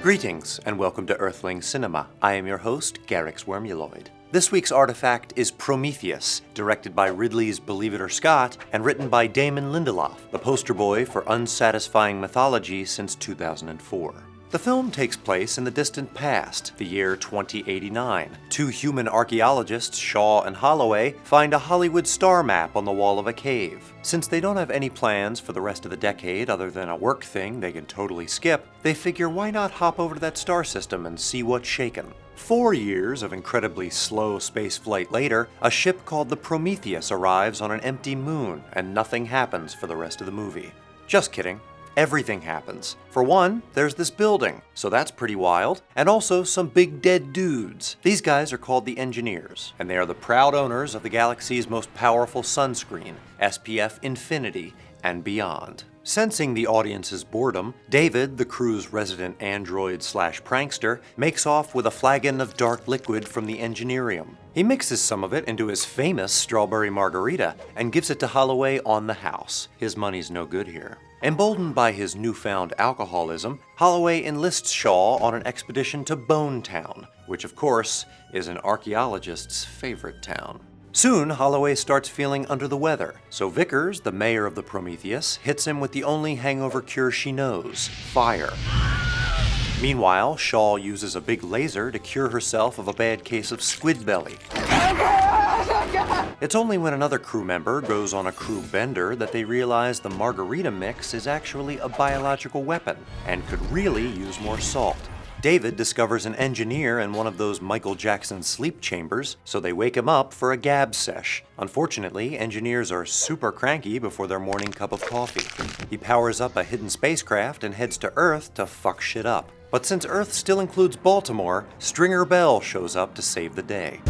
Greetings, and welcome to Earthling Cinema. I am your host, Garyx Wormuloid. This week's artifact is Prometheus, directed by Ridley's Believe It or Scott, and written by Damon Lindelof, the poster boy for unsatisfying mythology since 2004. The film takes place in the distant past, the year 2089. Two human archaeologists, Shaw and Holloway, find a Hollywood star map on the wall of a cave. Since they don't have any plans for the rest of the decade other than a work thing they can totally skip, they figure why not hop over to that star system and see what's shaken. 4 years of incredibly slow space flight later, a ship called the Prometheus arrives on an empty moon, and nothing happens for the rest of the movie. Just kidding. Everything happens. For one, there's this building, so that's pretty wild, and also some big dead dudes. These guys are called the Engineers, and they are the proud owners of the galaxy's most powerful sunscreen, SPF Infinity and beyond. Sensing the audience's boredom, David, the crew's resident android/prankster, makes off with a flagon of dark liquid from the Engineerium. He mixes some of it into his famous strawberry margarita and gives it to Holloway on the house. His money's no good here. Emboldened by his newfound alcoholism, Holloway enlists Shaw on an expedition to Bone Town, which of course is an archaeologist's favorite town. Soon, Holloway starts feeling under the weather, so Vickers, the mayor of the Prometheus, hits him with the only hangover cure she knows: fire. Meanwhile, Shaw uses a big laser to cure herself of a bad case of squid belly. It's only when another crew member goes on a crew bender that they realize the margarita mix is actually a biological weapon and could really use more salt. David discovers an engineer in one of those Michael Jackson sleep chambers, so they wake him up for a gab sesh. Unfortunately, engineers are super cranky before their morning cup of coffee. He powers up a hidden spacecraft and heads to Earth to fuck shit up. But since Earth still includes Baltimore, Stringer Bell shows up to save the day.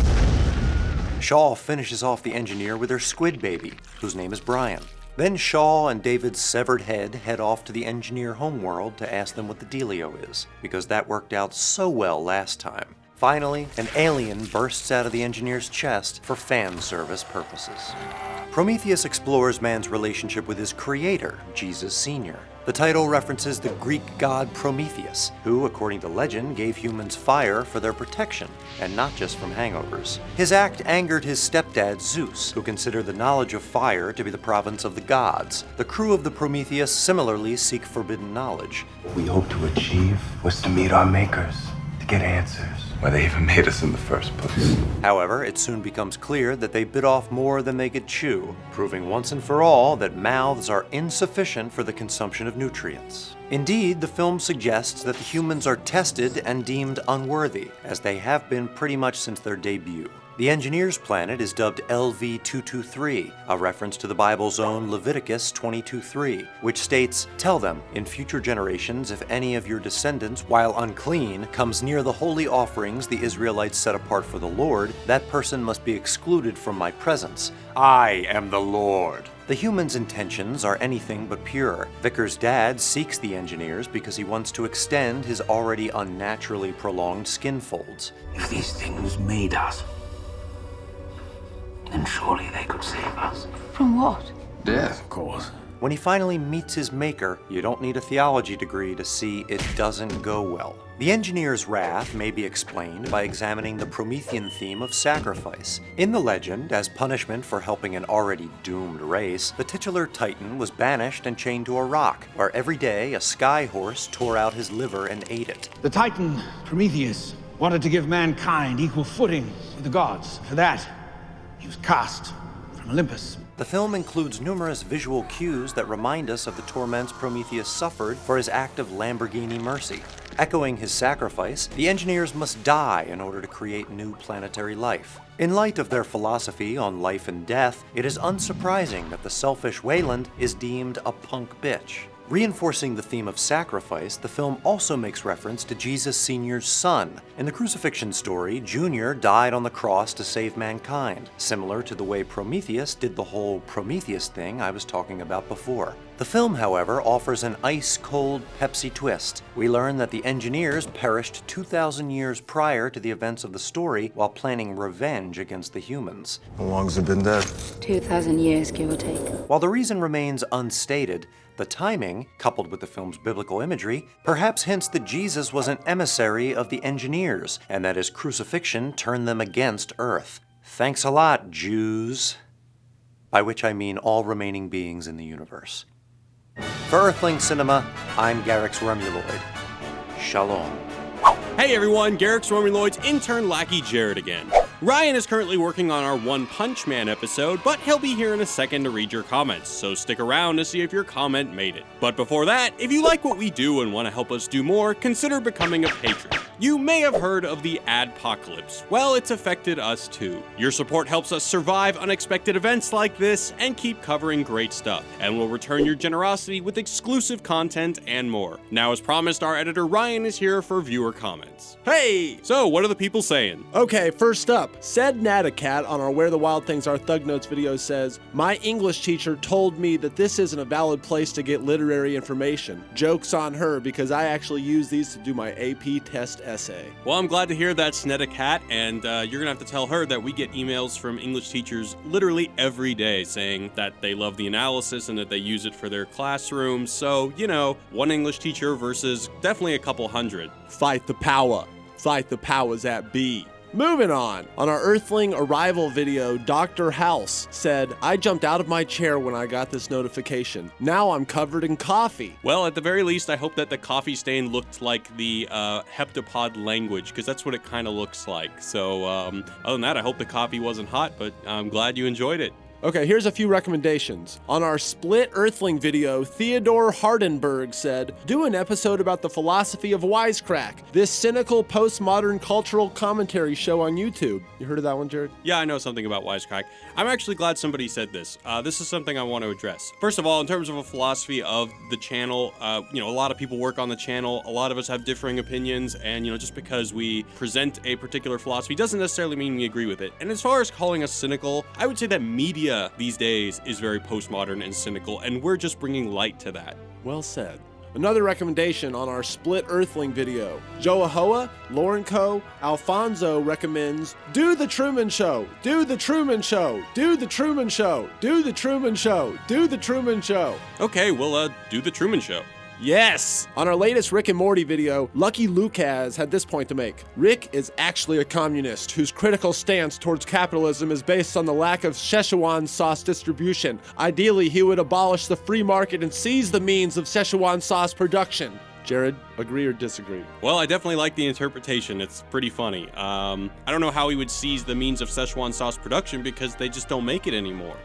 Shaw finishes off the engineer with her squid baby, whose name is Brian. Then Shaw and David's severed head off to the engineer homeworld to ask them what the dealio is, because that worked out so well last time. Finally, an alien bursts out of the engineer's chest for fan service purposes. Prometheus explores man's relationship with his creator, Jesus Sr. The title references the Greek god Prometheus, who, according to legend, gave humans fire for their protection, and not just from hangovers. His act angered his stepdad Zeus, who considered the knowledge of fire to be the province of the gods. The crew of the Prometheus similarly seek forbidden knowledge. What we hope to achieve was to meet our makers, to get answers. Why they even made us in the first place. However, it soon becomes clear that they bit off more than they could chew, proving once and for all that mouths are insufficient for the consumption of nutrients. Indeed, the film suggests that the humans are tested and deemed unworthy, as they have been pretty much since their debut. The Engineers' planet is dubbed LV-223, a reference to the Bible's own Leviticus 22:3, which states, "Tell them, in future generations, if any of your descendants, while unclean, comes near the holy offerings the Israelites set apart for the Lord, that person must be excluded from my presence. I am the Lord." The humans' intentions are anything but pure. Vickers' dad seeks the Engineers because he wants to extend his already unnaturally prolonged skin folds. If these things made us, then surely they could save us. From what? Death, of course. When he finally meets his maker, you don't need a theology degree to see it doesn't go well. The Engineer's wrath may be explained by examining the Promethean theme of sacrifice. In the legend, as punishment for helping an already doomed race, the titular Titan was banished and chained to a rock, where every day a sky horse tore out his liver and ate it. The Titan, Prometheus, wanted to give mankind equal footing with the gods. For that, he was cast from Olympus. The film includes numerous visual cues that remind us of the torments Prometheus suffered for his act of Lamborghini mercy. Echoing his sacrifice, the Engineers must die in order to create new planetary life. In light of their philosophy on life and death, it is unsurprising that the selfish Wayland is deemed a punk bitch. Reinforcing the theme of sacrifice, the film also makes reference to Jesus Sr.'s son. In the crucifixion story, Junior died on the cross to save mankind, similar to the way Prometheus did the whole Prometheus thing I was talking about before. The film, however, offers an ice-cold Pepsi twist. We learn that the engineers perished 2,000 years prior to the events of the story while planning revenge against the humans. How long's it been dead? 2,000 years, give or take. While the reason remains unstated, the timing, coupled with the film's biblical imagery, perhaps hints that Jesus was an emissary of the engineers, and that his crucifixion turned them against Earth. Thanks a lot, Jews. By which I mean all remaining beings in the universe. For Earthling Cinema, I'm Garyx Wormuloid. Shalom. Hey everyone, Garyx Wormuloid's intern lackey Jared again. Ryan is currently working on our One Punch Man episode, but he'll be here in a second to read your comments, so stick around to see if your comment made it. But before that, if you like what we do and want to help us do more, consider becoming a patron. You may have heard of the adpocalypse. Well, it's affected us too. Your support helps us survive unexpected events like this and keep covering great stuff, and we'll return your generosity with exclusive content and more. Now, as promised, our editor Ryan is here for viewer comments. Hey! So, what are the people saying? Okay, first up, said Natacat on our Where the Wild Things Are Thug Notes video says, my English teacher told me that this isn't a valid place to get literary information. Joke's on her because I actually use these to do my AP test essay. Well, I'm glad to hear that, Snedicat, and you're gonna have to tell her that we get emails from English teachers literally every day saying that they love the analysis and that they use it for their classrooms. So, you know, one English teacher versus definitely a couple hundred. Fight the power. Fight the powers that be. Moving on our Earthling arrival video, Dr. House said, I jumped out of my chair when I got this notification. Now I'm covered in coffee. Well, at the very least, I hope that the coffee stain looked like the heptapod language, because that's what it kind of looks like. So, other than that, I hope the coffee wasn't hot, but I'm glad you enjoyed it. Okay, here's a few recommendations. On our Split Earthling video, Theodore Hardenberg said, do an episode about the philosophy of Wisecrack, this cynical postmodern cultural commentary show on YouTube. You heard of that one, Jared? Yeah, I know something about Wisecrack. I'm actually glad somebody said this. This is something I want to address. First of all, in terms of a philosophy of the channel, a lot of people work on the channel. A lot of us have differing opinions, and, just because we present a particular philosophy doesn't necessarily mean we agree with it. And as far as calling us cynical, I would say that media these days is very postmodern and cynical, and we're just bringing light to that. Well said. Another recommendation on our Split Earthling video. Joahoa, Laurenco, Alfonso recommends, do the Truman Show, do the Truman Show, do the Truman Show, do the Truman Show, do the Truman Show. Okay, we'll do the Truman Show. Yes! On our latest Rick and Morty video, Lucky Lucas had this point to make. Rick is actually a communist whose critical stance towards capitalism is based on the lack of Szechuan sauce distribution. Ideally, he would abolish the free market and seize the means of Szechuan sauce production. Jared, agree or disagree? Well, I definitely like the interpretation. It's pretty funny. I don't know how he would seize the means of Szechuan sauce production because they just don't make it anymore.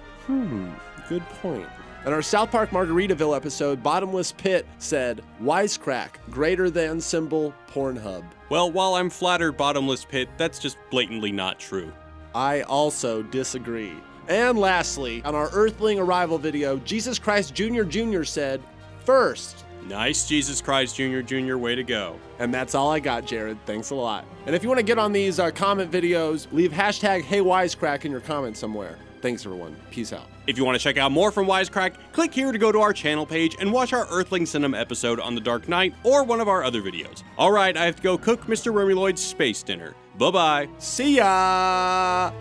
Good point. In our South Park Margaritaville episode, Bottomless Pit said, Wisecrack, greater than symbol, Pornhub. Well, while I'm flattered, Bottomless Pit, that's just blatantly not true. I also disagree. And lastly, on our Earthling arrival video, Jesus Christ Jr. said, first. Nice, Jesus Christ Jr., way to go. And that's all I got, Jared. Thanks a lot. And if you want to get on these comment videos, leave hashtag #HeyWisecrack in your comments somewhere. Thanks, everyone. Peace out. If you want to check out more from Wisecrack, click here to go to our channel page and watch our Earthling Cinema episode on The Dark Knight or one of our other videos. All right, I have to go cook Mr. Wormuloid's space dinner. Bye-bye. See ya!